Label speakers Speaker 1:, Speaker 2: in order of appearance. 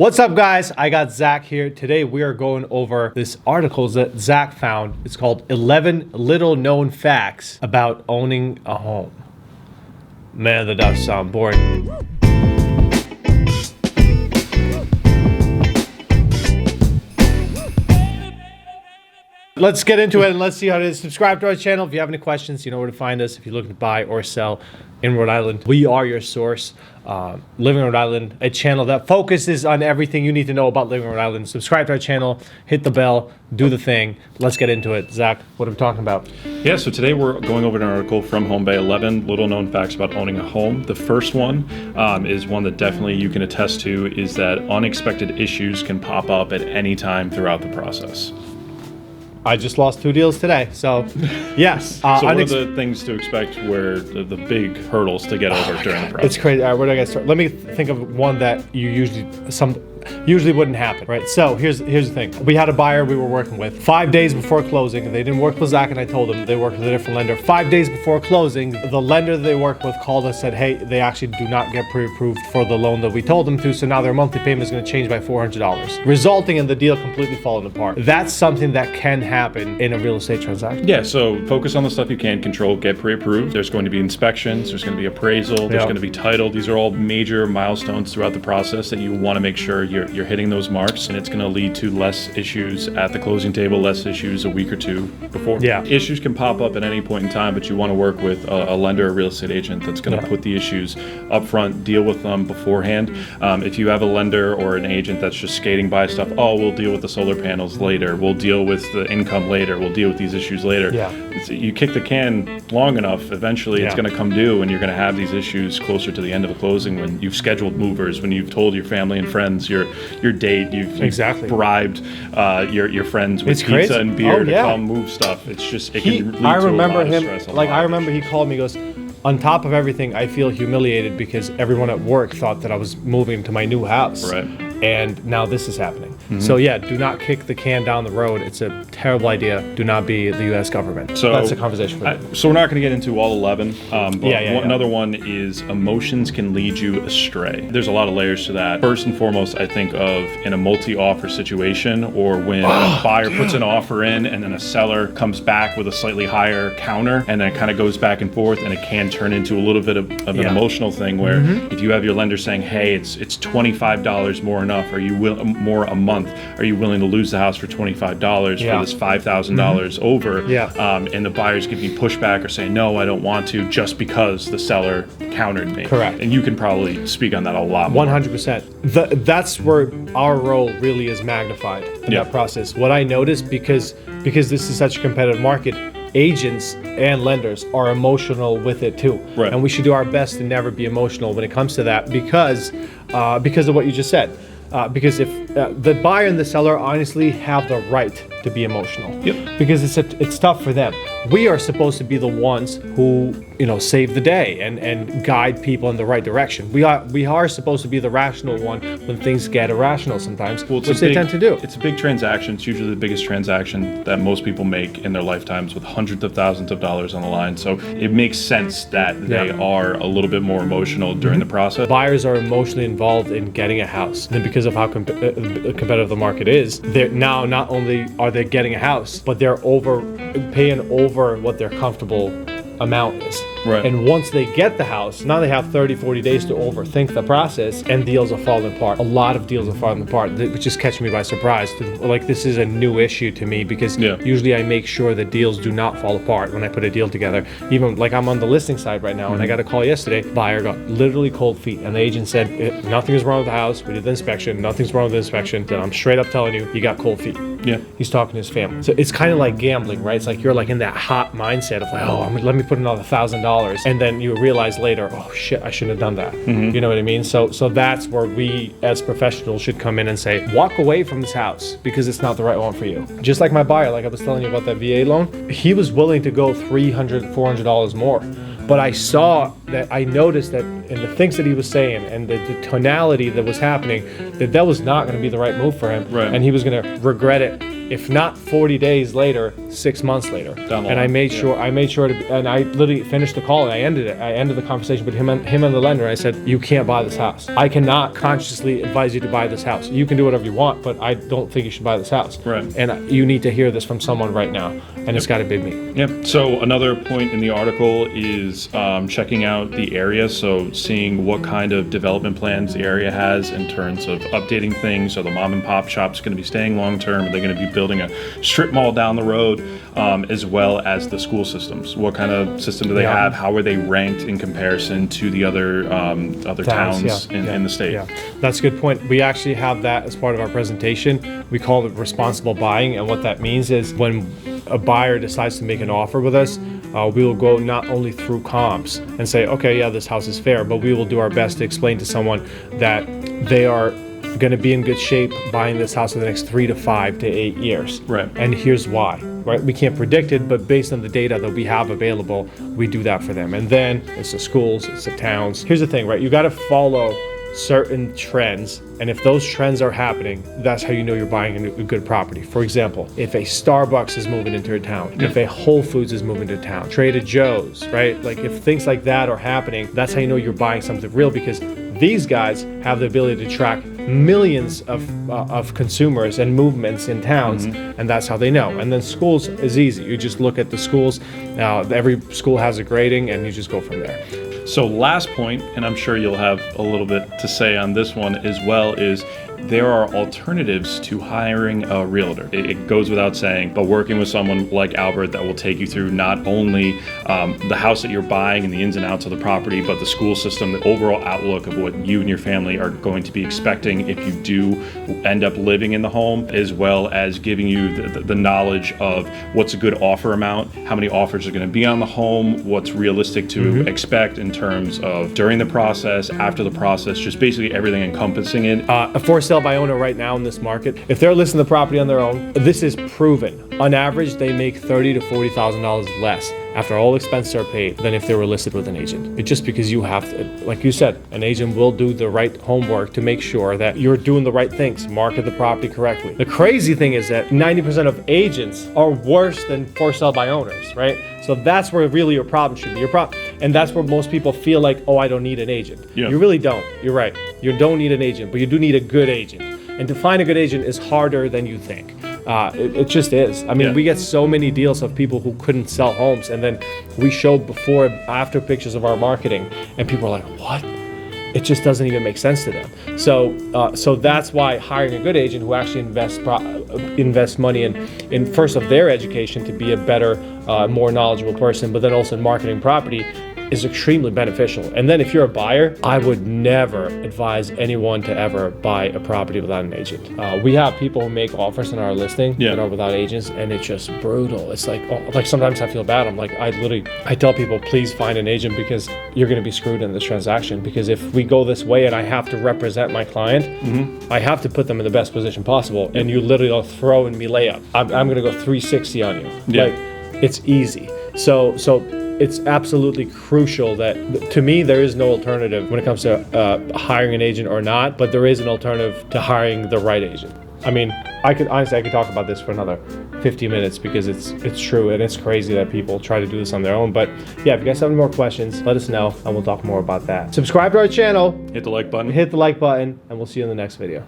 Speaker 1: What's up, guys? I got Zach here. Today we are going over this article that Zach found. It's called 11 Little Known Facts About Owning a Home. Man, that does sound boring. Let's get into it and let's see how it is. Subscribe to our channel. If you have any questions, you know where to find us. If you're looking to buy or sell in Rhode Island, we are your source. Living in Rhode Island, a channel that focuses on everything you need to know about living in Rhode Island. Subscribe to our channel, hit the bell, do the thing. Let's get into it. Zach, what are we talking about?
Speaker 2: Yeah, so today we're going over an article from Home Bay, 11 little known facts about owning a home. The first one is one that definitely you can attest to, is that unexpected issues can pop up at any time throughout the process.
Speaker 1: I just lost 2 deals today, so yes.
Speaker 2: So what are the things to expect where the big hurdles to get over during the process?
Speaker 1: It's crazy. All right, where do I get started? Let me think of one that you usually wouldn't happen, right? So here's the thing. We had a buyer we were working with 5 days before closing. They didn't work with Zach, and I told them they worked with a different lender. 5 days before closing, the lender that they worked with called us, said, hey, they actually do not get pre-approved for the loan that we told them to, so now their monthly payment is going to change by $400, resulting in the deal completely falling apart. That's something that can happen in a real estate transaction.
Speaker 2: Yeah, so focus on the stuff you can control, get pre-approved. There's going to be inspections, there's going to be appraisal, there's going to be title. These are all major milestones throughout the process that you want to make sure you're hitting those marks, and it's going to lead to less issues at the closing table, less issues a week or two before.
Speaker 1: Yeah.
Speaker 2: Issues can pop up at any point in time, but you want to work with a lender or real estate agent that's going to put the issues up front, deal with them beforehand. If you have a lender or an agent that's just skating by stuff, oh, we'll deal with the solar panels later, we'll deal with the income later, we'll deal with these issues later.
Speaker 1: Yeah.
Speaker 2: You kick the can long enough, eventually it's going to come due, and you're going to have these issues closer to the end of the closing when you've scheduled movers, when you've told your family and friends your date, you've bribed your friends with pizza and beer to come move stuff. It's just, it can lead to a lot of stress.
Speaker 1: I remember he called me, goes, on top of everything, I feel humiliated because everyone at work thought that I was moving to my new house.
Speaker 2: Right.
Speaker 1: And now this is happening. So yeah, do not kick the can down the road. It's a terrible idea. Do not be the U.S. government. So that's a conversation for you.
Speaker 2: So we're not going to get into all 11. But another one is emotions can lead you astray. There's a lot of layers to that. First and foremost, I think of in a multi-offer situation, or when a buyer puts an offer in and then a seller comes back with a slightly higher counter, and then it kind of goes back and forth, and it can turn into a little bit of an emotional thing where if you have your lender saying, hey, it's $25 more enough, are you more a month? Are you willing to lose the house for $25 for this $5,000 over? And the buyer's giving you pushback or saying, no, I don't want to, just because the seller countered me.
Speaker 1: Correct.
Speaker 2: And you can probably speak on that a lot more.
Speaker 1: 100%. That's where our role really is magnified in that process. What I noticed, because this is such a competitive market, agents and lenders are emotional with it too.
Speaker 2: Right.
Speaker 1: And we should do our best to never be emotional when it comes to that because of what you just said. Because if the buyer and the seller honestly have the right to be emotional, because it's tough for them. We are supposed to be the ones who save the day and guide people in the right direction. We are supposed to be the rational one when things get irrational sometimes, which they tend to do.
Speaker 2: It's a big transaction. It's usually the biggest transaction that most people make in their lifetimes, with hundreds of thousands of dollars on the line. So it makes sense that they are a little bit more emotional during the process.
Speaker 1: Buyers are emotionally involved in getting a house, and because of how competitive the market is, they're now not only are they getting a house, but they're paying over what their comfortable amount is.
Speaker 2: Right.
Speaker 1: And once they get the house, now they have 30, 40 days to overthink the process, and deals are falling apart. A lot of deals are falling apart, which is catching me by surprise. Like, this is a new issue to me because usually I make sure that deals do not fall apart when I put a deal together. Even like I'm on the listing side right now, and I got a call yesterday. Buyer got literally cold feet, and the agent said, nothing is wrong with the house. We did the inspection. Nothing's wrong with the inspection. Then I'm straight up telling you got cold feet.
Speaker 2: Yeah.
Speaker 1: He's talking to his family. So it's kind of like gambling, right? It's like you're like in that hot mindset of like, oh, let me put another $1,000. And then you realize later, oh shit, I shouldn't have done that. You know what I mean? So that's where we as professionals should come in and say, walk away from this house because it's not the right one for you. Just like my buyer, like I was telling you about that VA loan, he was willing to go $300, $400 more. But I noticed that in the things that he was saying and the tonality that was happening, that was not going to be the right move for him.
Speaker 2: Right.
Speaker 1: And he was going to regret it if not 40 days later, 6 months later. And I made sure and I literally finished the call and I ended the conversation with him and the lender. I said, you can't buy this house. I cannot consciously advise you to buy this house. You can do whatever you want, but I don't think you should buy this house.
Speaker 2: Right.
Speaker 1: And you need to hear this from someone right now, and it's got to be me.
Speaker 2: Yep. So another point in the article is checking out the area. So seeing what kind of development plans the area has in terms of updating things. So the mom and pop shop's going to be staying long term. Are they going to be building a strip mall down the road, as well as the school systems? What kind of system do they have? How are they ranked in comparison to the other towns in the state?
Speaker 1: Yeah, that's a good point. We actually have that as part of our presentation. We call it responsible buying, and what that means is when a buyer decides to make an offer with us, we will go not only through comps and say, okay, yeah, this house is fair, but we will do our best to explain to someone that they are going to be in good shape buying this house for the next 3 to 5 to 8 years.
Speaker 2: Right.
Speaker 1: And here's why. Right? We can't predict it, but based on the data that we have available, we do that for them. And then it's the schools, it's the towns. Here's the thing, right? You got to follow certain trends, and if those trends are happening, that's how you know you're buying a good property. For example, if a Starbucks is moving into a town, if a Whole Foods is moving to town, Trader Joe's, right? Like if things like that are happening, that's how you know you're buying something real, because these guys have the ability to track millions of consumers and movements in towns, and that's how they know. And then schools is easy. You just look at the schools. Every school has a grading, and you just go from there.
Speaker 2: So last point, and I'm sure you'll have a little bit to say on this one as well, is there are alternatives to hiring a realtor. It goes without saying, but working with someone like Albert that will take you through not only the house that you're buying and the ins and outs of the property, but the school system, the overall outlook of what you and your family are going to be expecting if you do end up living in the home, as well as giving you the knowledge of what's a good offer amount, how many offers are going to be on the home, what's realistic to expect in terms of during the process, after the process, just basically everything encompassing it.
Speaker 1: A for sale by owner right now in this market, if they're listing the property on their own, this is proven. On average, they make $30,000 to $40,000 less after all expenses are paid than if they were listed with an agent. It's just because you have to, like you said, an agent will do the right homework to make sure that you're doing the right things, market the property correctly. The crazy thing is that 90% of agents are worse than for sale by owners, right? So that's where really your problem should be. And that's where most people feel like, oh, I don't need an agent.
Speaker 2: Yeah.
Speaker 1: You really don't. You're right. You don't need an agent, but you do need a good agent. And to find a good agent is harder than you think. It just is. I mean, we get so many deals of people who couldn't sell homes, and then we show before and after pictures of our marketing, and people are like, what? It just doesn't even make sense to them. So that's why hiring a good agent who actually invests money in first of their education to be a better, more knowledgeable person, but then also in marketing property, is extremely beneficial. And then if you're a buyer, I would never advise anyone to ever buy a property without an agent. We have people who make offers in our listing that are without agents, and it's just brutal. It's like sometimes I feel bad. I'm like, I tell people, please find an agent, because you're gonna be screwed in this transaction. Because if we go this way and I have to represent my client, I have to put them in the best position possible. And you literally are throwing me layup. I'm gonna go 360 on you. Like, it's easy. So it's absolutely crucial that, to me, there is no alternative when it comes to hiring an agent or not, but there is an alternative to hiring the right agent. I mean, I could talk about this for another 50 minutes because it's true, and it's crazy that people try to do this on their own. But yeah, if you guys have any more questions, let us know and we'll talk more about that. Subscribe to our channel.
Speaker 2: Hit the like button.
Speaker 1: Hit the like button, and we'll see you in the next video.